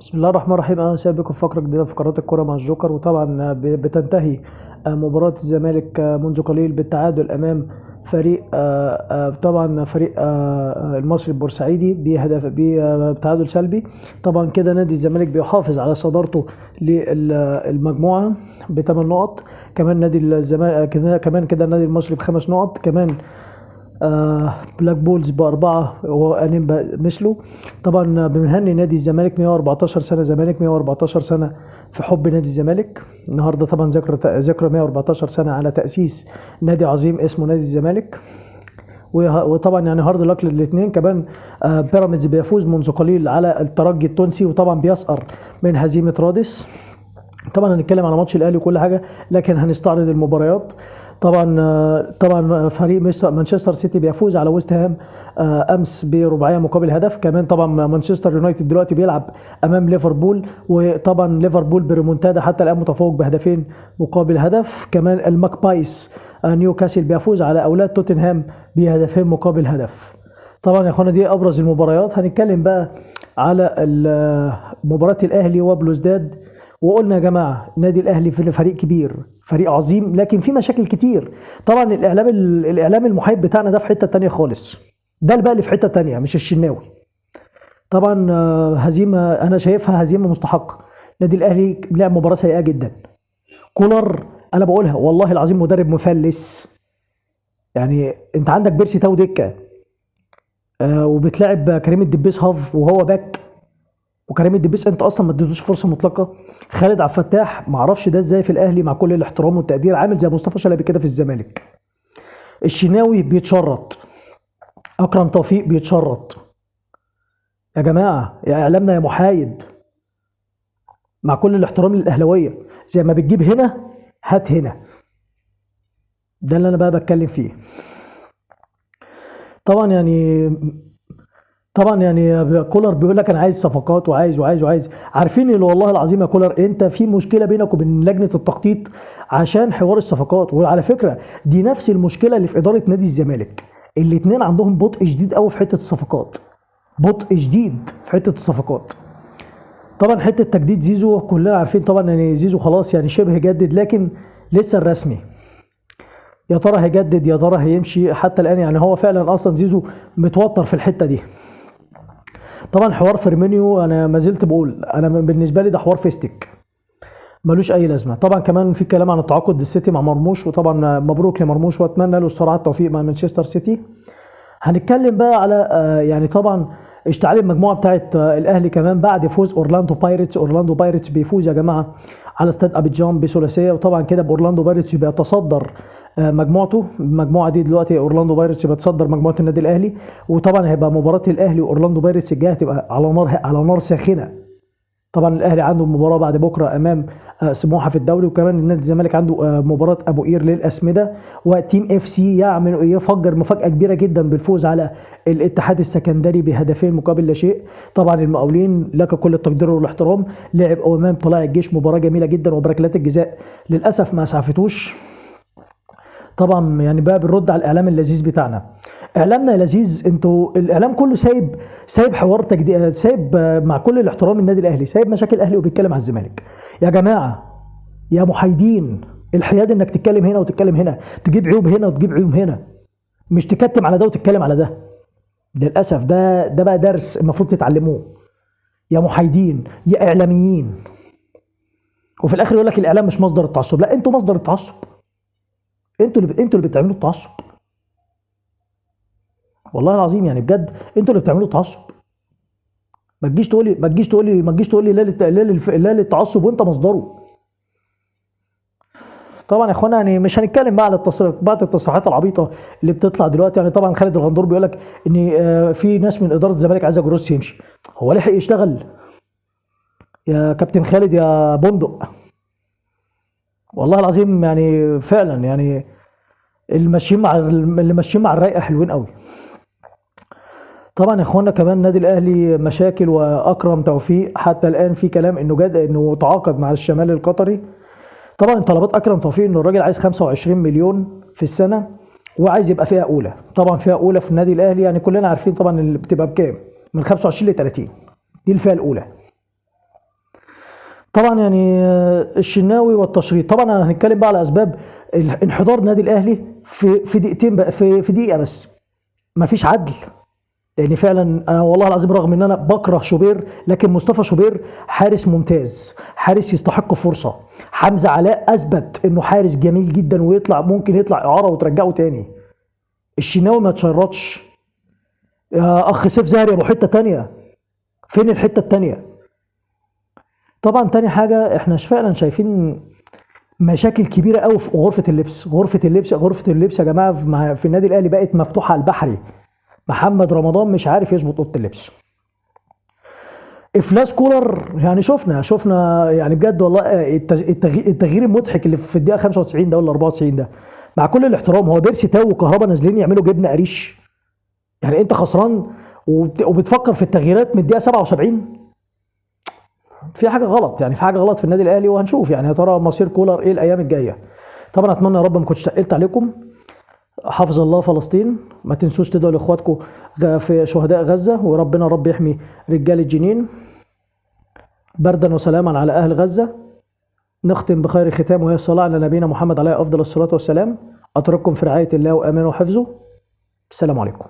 بسم الله الرحمن الرحيم. اهلا وسهلا بكم في فقره جديده في فقرات الكره مع الجوكر. وطبعا بتنتهي مباراه الزمالك منذ قليل بالتعادل امام فريق طبعا فريق المصري البورسعيدي بهدف بتعادل سلبي. طبعا كده نادي الزمالك بيحافظ على صدارته للمجموعه بثمان نقط. كمان نادي الزمالك كمان كده النادي المصري بخمس نقط كمان. بلاك بولز بأربعة وأنيم مثله. طبعا بنهني نادي الزمالك 114 سنة زمالك 114 سنة في حب نادي الزمالك. النهارده طبعا ذكرى 114 سنة على تأسيس نادي عظيم اسمه نادي الزمالك. وطبعا يعني هارد لك للاثنين كمان. بيراميدز بيفوز منذ قليل على الترجي التونسي وطبعا بيسقر من هزيمة رادس. طبعا هنتكلم على ماتش الاهلي وكل حاجه لكن هنستعرض المباريات. طبعا فريق مانشستر سيتي بيفوز على ويست هام امس برباعيه مقابل هدف. كمان طبعا مانشستر يونايتد دلوقتي بيلعب امام ليفربول، وطبعا ليفربول بريمونتادا حتى الان متفوق بهدفين مقابل هدف. كمان الماكبايس نيوكاسل بيفوز على اولاد توتنهام بهدفين مقابل هدف. طبعا يا اخوانا دي ابرز المباريات. هنتكلم بقى على مباراه الاهلي وبلوزداد. وقلنا يا جماعه النادي الاهلي في فريق كبير، فريق عظيم، لكن في مشاكل كتير. طبعا الاعلام المحايد بتاعنا ده في حته تانية خالص. ده بقى اللي في حته تانية مش الشناوي. طبعا هزيمه انا شايفها هزيمه مستحقه. النادي الاهلي لعب مباراه سيئه جدا. كولر انا بقولها والله العظيم مدرب مفلس. يعني انت عندك بيرسي تاو دكه، وبتلعب كريم الدبيس هاف وهو باك. وكريم الدبيس انت اصلا ما اديتوش فرصه مطلقه. خالد عبد الفتاح ما اعرفش ده ازاي في الاهلي مع كل الاحترام والتقدير، عامل زي مصطفى شلبي كده في الزمالك. الشناوي بيتشرط، اكرم توفيق بيتشرط. يا جماعه يا اعلامنا يا محايد، مع كل الاحترام للاهلاويه، زي ما بتجيب هنا هات هنا. ده اللي انا بقى بتكلم فيه. طبعا يعني كولر بيقول لك انا عايز صفقات وعايز وعايز وعايز. عارفين اللي والله العظيم يا كولر انت في مشكله بينك وبين لجنه التخطيط عشان حوار الصفقات. وعلى فكره دي نفس المشكله اللي في اداره نادي الزمالك. الاثنين عندهم بطء شديد قوي في حته الصفقات، بطء شديد في حته الصفقات. طبعا حته تجديد زيزو كلنا عارفين طبعا ان زيزو خلاص يعني شبه جدد، لكن لسه الرسمي يا ترى هيجدد يا ترى هيمشي حتى الان. يعني هو فعلا اصلا زيزو متوتر في الحته دي. طبعا حوار فيرمينيو انا ما زلت بقول انا بالنسبه لي ده حوار فيستك ملوش اي لازمه. طبعا كمان في كلام عن التعاقد السيتي مع مرموش، وطبعا مبروك لمرموش واتمنى له الصراحه التوفيق مع مانشستر سيتي. هنتكلم بقى على يعني طبعا اشتعال المجموعه بتاعت الاهلي كمان بعد فوز اورلاندو بايرتس. اورلاندو بايرتس بيفوز يا جماعه على استاد ابيجان بثلاثيه، وطبعا كده باورلاندو بايرتس بيتصدر مجموعته. المجموعه دي دلوقتي اورلاندو بايرتس بتصدر مجموعه النادي الاهلي. وطبعا هيبقى مباراه الاهلي واورلاندو بايرتس الجايه هتبقى على نار ساخنه. طبعا الاهلي عنده مباراه بعد بكره امام سموحه في الدوري، وكمان النادي الزمالك عنده مباراه ابو قير للاسمده. وتيم اف سي يفجر مفاجاه كبيره جدا بالفوز على الاتحاد السكندري بهدفين مقابل لا شيء. طبعا المقاولين لك كل التقدير والاحترام، لعب امام طلائع الجيش مباراه جميله جدا وبركلات الجزاء للاسف ما اسعفتوش. طبعا يعني بقى بنرد على الاعلام اللذيذ بتاعنا. اعلامنا لذيذ، انتوا الاعلام كله سايب حوار تجديد، سايب مع كل الاحترام النادي الاهلي، سايب مشاكل الاهلي وبيتكلم على الزمالك. يا جماعه يا محايدين، الحياد انك تتكلم هنا وتتكلم هنا، تجيب عيوب هنا وتجيب عيوب هنا، مش تكتم على ده وتتكلم على ده. للاسف ده بقى درس المفروض تتعلموه يا محايدين يا اعلاميين. وفي الاخر يقول لك الاعلام مش مصدر التعصب. لا، انتوا مصدر التعصب. انتوا اللي بتعملوا التعصب. والله العظيم يعني بجد انتوا اللي بتعملوا تعصب. ما تجيش تقولي لا للتعصب وانت مصدره. طبعا يا اخوانا يعني مش هنتكلم بقى على بعض التصريحات العبيطه اللي بتطلع دلوقتي. يعني طبعا خالد الغندور بيقول لك ان في ناس من اداره الزمالك عايزه جروس يمشي. هو لحق يشتغل يا كابتن خالد يا بندق؟ والله العظيم يعني فعلا يعني اللي ماشيين مع الرايقه حلوين قوي. طبعا يا اخوانا كمان النادي الاهلي مشاكل. واكرم توفيق حتى الان في كلام انه تعاقد مع الشمال القطري. طبعا طلبات اكرم توفيق انه الراجل عايز 25 مليون في السنه وعايز يبقى فئه اولى. طبعا فئه اولى في النادي الاهلي يعني كلنا عارفين طبعا اللي بتبقى بكام، من 25 ل 30. دي الفئه الاولى. طبعا يعني الشناوي والتشريط، طبعا انا هنتكلم بقى على اسباب انحدار النادي الاهلي في دقيقتين بقى، في دقيقه بس. مفيش عدل، لان فعلا انا والله العظيم رغم ان انا بكره شوبير، لكن مصطفى شوبير حارس ممتاز، حارس يستحق فرصه. حمزه علاء اثبت انه حارس جميل جدا، ويطلع ممكن يطلع اعاره وترجعه تاني. الشناوي ما تشرطش. يا اخ سيف زاهر يا ابو حته تانيه، فين الحته التانيه؟ طبعا تاني حاجه احنا فعلا شايفين مشاكل كبيره قوي في غرفه اللبس. غرفه اللبس يا جماعه في النادي الاهلي بقت مفتوحه على البحري. محمد رمضان مش عارف يظبط اوضه اللبس. افلاس كولر، يعني شفنا يعني بجد والله التغيير المضحك اللي في الدقيقه 95 ده ولا 94 ده. مع كل الاحترام، هو بيرسي تاو وكهربا نازلين يعملوا جبنه قريش؟ يعني انت خسران وبتفكر في التغييرات من الدقيقه 77؟ في حاجه غلط، يعني في حاجه غلط في النادي الاهلي، وهنشوف يعني يا ترى مصير كولر ايه الايام الجايه. طبعا اتمنى يا رب ما كنتش تقلت عليكم. حافظ الله فلسطين. ما تنسوش تدعوا لاخواتكم في شهداء غزه، وربنا رب يحمي رجال الجنين. بردا وسلاما على اهل غزه. نختم بخير ختام، وهي الصلاه على نبينا محمد عليه افضل الصلاه والسلام. اترككم في رعايه الله وامانه وحفظه. السلام عليكم.